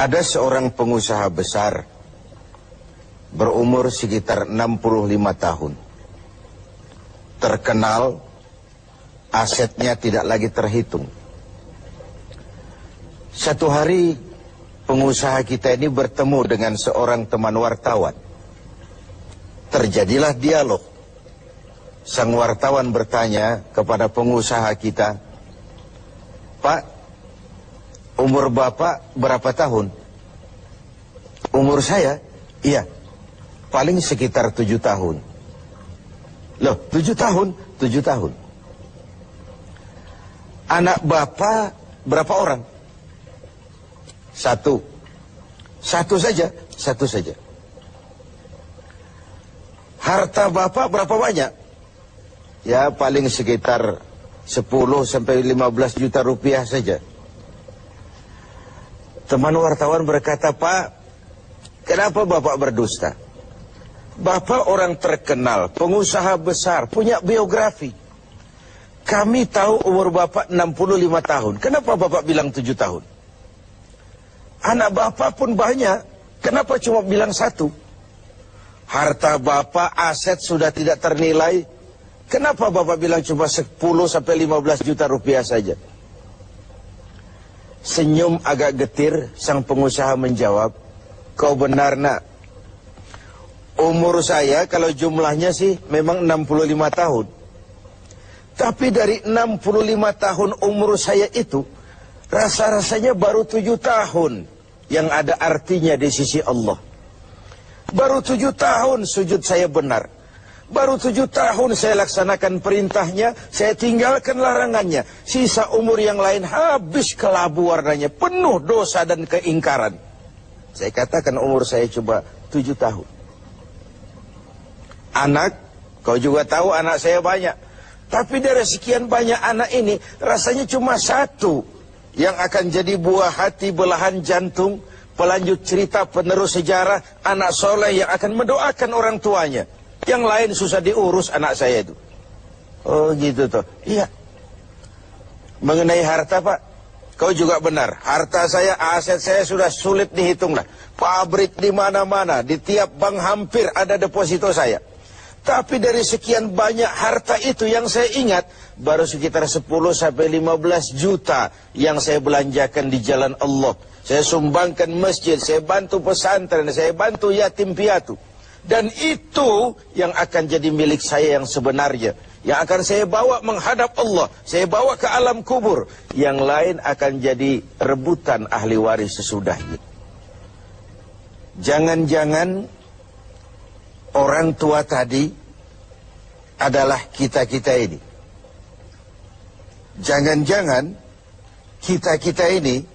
Ada seorang pengusaha besar berumur sekitar 65 tahun. Terkenal, asetnya tidak lagi terhitung. Satu hari pengusaha kita ini bertemu dengan seorang teman wartawan. Terjadilah dialog. Sang wartawan bertanya kepada pengusaha kita, "Pak, umur Bapak berapa tahun?" "Umur saya? Iya, paling sekitar 7 tahun. "Loh, 7 tahun? 7 tahun. "Anak Bapak berapa orang?" "Satu." "Satu saja?" "Satu saja." "Harta Bapak berapa banyak?" "Ya, paling sekitar 10 sampai 15 juta rupiah saja." Teman wartawan berkata, "Pak, kenapa Bapak berdusta? Bapak orang terkenal, pengusaha besar, punya biografi. Kami tahu umur Bapak 65 tahun. Kenapa Bapak bilang 7 tahun? Anak Bapak pun banyak. Kenapa cuma bilang 1? Harta Bapak, aset sudah tidak ternilai. Kenapa Bapak bilang cuma 10 sampai 15 juta rupiah saja?" Senyum agak getir, sang pengusaha menjawab, "Kau benar, Nak. Umur saya kalau jumlahnya sih memang 65 tahun. Tapi dari 65 tahun umur saya itu, rasa-rasanya baru 7 tahun yang ada artinya di sisi Allah. Baru 7 tahun sujud saya benar. Baru 7 tahun saya laksanakan perintahnya, saya tinggalkan larangannya. Sisa umur yang lain habis kelabu warnanya, penuh dosa dan keingkaran. Saya katakan umur saya coba 7 tahun. Anak, kau juga tahu anak saya banyak. Tapi dari sekian banyak anak ini, rasanya cuma 1 yang akan jadi buah hati, belahan jantung, pelanjut cerita, penerus sejarah, anak soleh yang akan mendoakan orang tuanya. Yang lain susah diurus anak saya itu." "Oh gitu toh." "Iya." "Mengenai harta, Pak, kau juga benar. Harta saya, aset saya sudah sulit dihitung lah. Pabrik di mana-mana, di tiap bank hampir ada deposito saya. Tapi dari sekian banyak harta itu yang saya ingat, baru sekitar 10 sampai 15 juta yang saya belanjakan di jalan Allah. Saya sumbangkan masjid, saya bantu pesantren, saya bantu yatim piatu. Dan itu yang akan jadi milik saya yang sebenarnya. Yang akan saya bawa menghadap Allah. Saya bawa ke alam kubur. Yang lain akan jadi rebutan ahli waris sesudahnya." Jangan-jangan orang tua tadi adalah kita-kita ini. Jangan-jangan kita-kita ini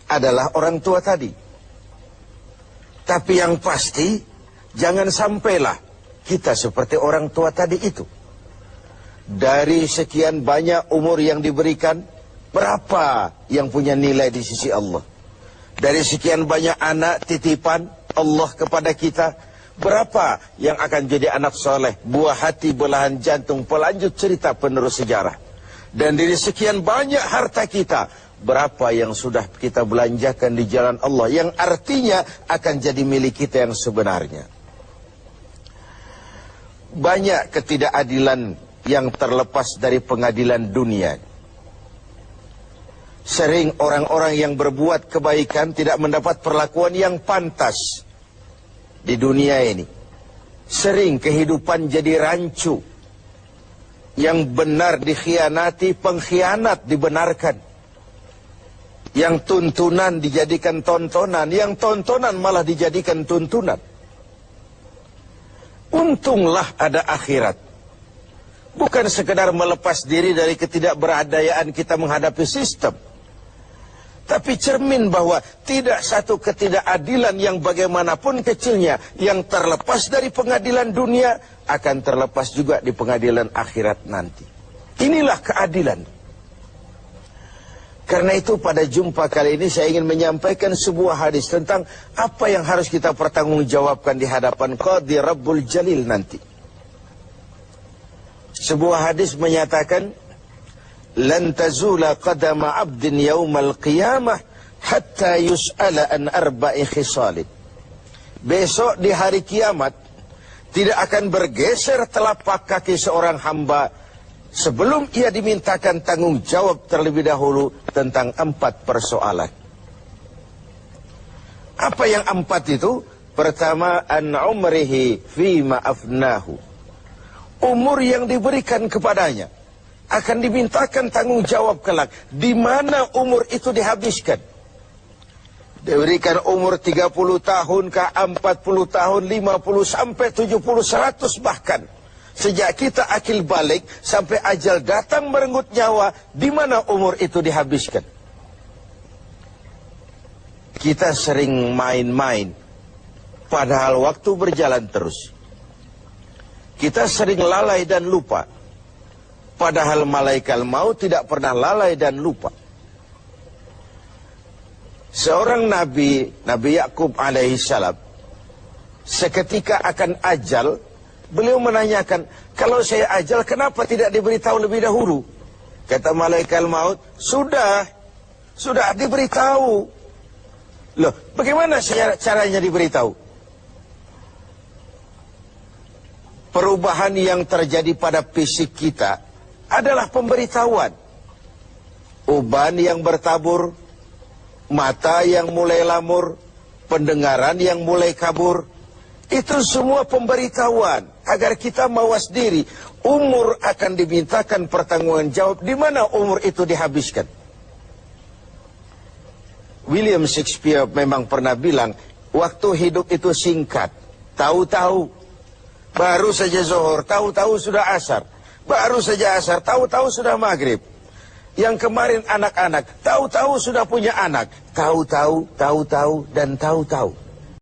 adalah orang tua tadi. Tapi yang pasti, jangan sampailah kita seperti orang tua tadi itu. Dari sekian banyak umur yang diberikan, berapa yang punya nilai di sisi Allah? Dari sekian banyak anak titipan Allah kepada kita, berapa yang akan jadi anak soleh, buah hati, belahan jantung, pelanjut cerita, penerus sejarah? Dan dari sekian banyak harta kita, berapa yang sudah kita belanjakan di jalan Allah, yang artinya akan jadi milik kita yang sebenarnya? Banyak ketidakadilan yang terlepas dari pengadilan dunia. Sering orang-orang yang berbuat kebaikan tidak mendapat perlakuan yang pantas di dunia ini. Sering kehidupan jadi rancu. Yang benar dikhianati, pengkhianat dibenarkan. Yang tuntunan dijadikan tontonan, yang tontonan malah dijadikan tuntunan. Untunglah ada akhirat. Bukan sekedar melepas diri dari ketidakberadayaan kita menghadapi sistem. Tapi cermin bahwa tidak satu ketidakadilan yang bagaimanapun kecilnya yang terlepas dari pengadilan dunia akan terlepas juga di pengadilan akhirat nanti. Inilah keadilan. Karena itu pada jumpa kali ini saya ingin menyampaikan sebuah hadis tentang apa yang harus kita pertanggungjawabkan di hadapan Qadhi Rabbul Jalil nanti. Sebuah hadis menyatakan, "Lan tazula qadama 'abdin yaumal qiyamah hatta yus'ala an arba'i khisalin. Besok di hari kiamat tidak akan bergeser telapak kaki seorang hamba sebelum ia dimintakan tanggung jawab terlebih dahulu tentang 4 persoalan. Apa yang 4 itu? Pertama, an umrihi fima afnahu. Umur yang diberikan kepadanya akan dimintakan tanggung jawab kelak. Di mana umur itu dihabiskan? Diberikan umur 30 tahun ke 40 tahun, 50 sampai 70, 100 bahkan. Sejak kita akil balik sampai ajal datang merenggut nyawa, di mana umur itu dihabiskan? Kita sering main-main, padahal waktu berjalan terus. Kita sering lalai dan lupa, padahal malaikat maut tidak pernah lalai dan lupa. Seorang Nabi Yakub alaihissalam, seketika akan ajal, beliau menanyakan, kalau saya ajal kenapa tidak diberitahu lebih dahulu? Kata malaikat maut, sudah diberitahu. Loh, bagaimana caranya diberitahu? Perubahan yang terjadi pada fisik kita adalah pemberitahuan. Uban yang bertabur, mata yang mulai lamur, pendengaran yang mulai kabur, itu semua pemberitahuan agar kita mawas diri. Umur akan dimintakan pertanggungan jawab. Di mana umur itu dihabiskan? William Shakespeare memang pernah bilang, waktu hidup itu singkat. Tahu-tahu baru saja zuhur, tahu-tahu sudah asar. Baru saja asar, tahu-tahu sudah maghrib. Yang kemarin anak-anak, tahu-tahu sudah punya anak. Tahu-tahu, dan tahu-tahu.